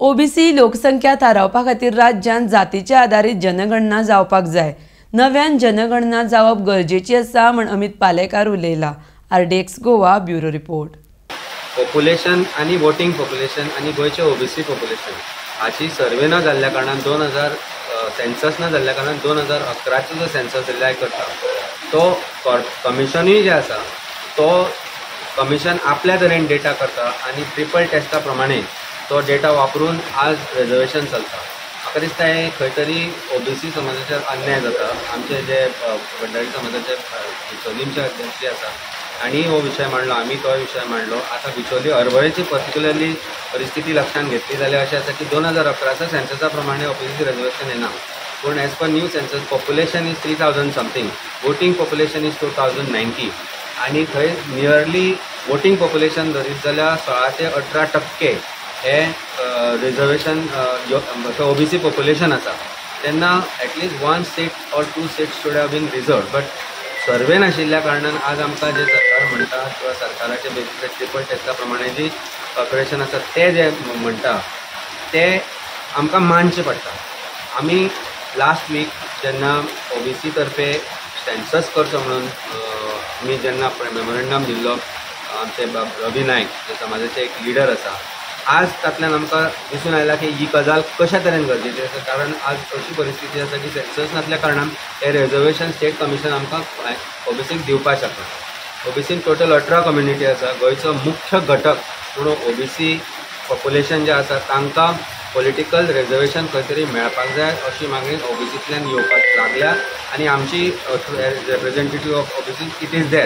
OBC लोकसंख्या थारावपा खातीर राज्यांत जातीचे आधारीत जनगणना जावपाक जाय। नव्यान जनगणना जावप गरजेची आसा म्हण अमित पालेकार उलयला। RDX Goa bureau report. Population आणि वोटिंग पॉप्युलेशन आणि गोयचे ओबीसी पॉप्युलेशन हाची सर्वे न जाल्ल्या कारणान सेन्सस न जाल्ल्या कारणान 2011चो जो सेन्सस रिलाय करता तो कमिशनूय जे आसा तो कमिशन आपल्या तरेन डेटा करता आणि ट्रिपल टेस्टा प्रमाणे तो डेटा वापरून आज रिजर्वेशन चलता। म्हाका दिसता हे खंय तरी ओबीसी समाजाचेर अन्याय जाता। आमचे जे भंडारी समाजाचे बिचोलींचे अध्यक्ष आसा आणि हो विषय मांडलो, आम्ही तो विषय मांडलो। आता बिचोली हरभरेची पर्टिक्युलरली परिस्थिती लक्षात घेतली जाल्यार अशें आसा की 2011च्या सेन्ससा प्रमाणे ओबीसी रिजर्वेशन येना, पूण as per new census population is 3000 something, voting population is 2090 आणि थंय नियरली वोटिंग पॉप्युलेशन धरीत जाल्यार 16 ते 18% हे रिजर्वेशन ओबीसी पॉप्युलेशन आसा। तेन्ना at least 1 seat or 2 seats should have been reserved, but survey नाशिल्ल्या कारणान आज आमकां जे सरकार म्हणटा किंवा सरकाराचे बेसिस ट्रिपल टेस्टा प्रमाणे जी कॉर्पोरेशन आसा ते जे म्हणटा ते आमकां मानचें पडटा। आमी लास्ट वीक जेन्ना ओबीसी तर्फे सेन्सस करचो म्हणून आमी जेन्ना मेमोरेंडम दिल्लो आमचे रवी नायक जे समाजाचे एक लिडर आसा, आज तातूंतल्यान आमकां दिसून आयला की ही गजाल कशा तरेन गरजेची आसा, कारण आज अशी परिस्थिती आसा की सेन्सस नासल्या कारणान हे रिजर्वेशन स्टेट कमिशन आमकां ओबीसीक दिवपाक शकना। ओबीसीन टोटल 18 कम्युनिटी आसा। गोंयचो मुख्य घटक म्हणून ओबीसी पॉप्युलेशन जे आसा तांकां पॉलिटिकल रिजर्वेशन खंय तरी मेळपाक जाय अशी मागणी ओबीसींतल्यान येवपाक लागल्या आणि आमची representative of OBC it is there.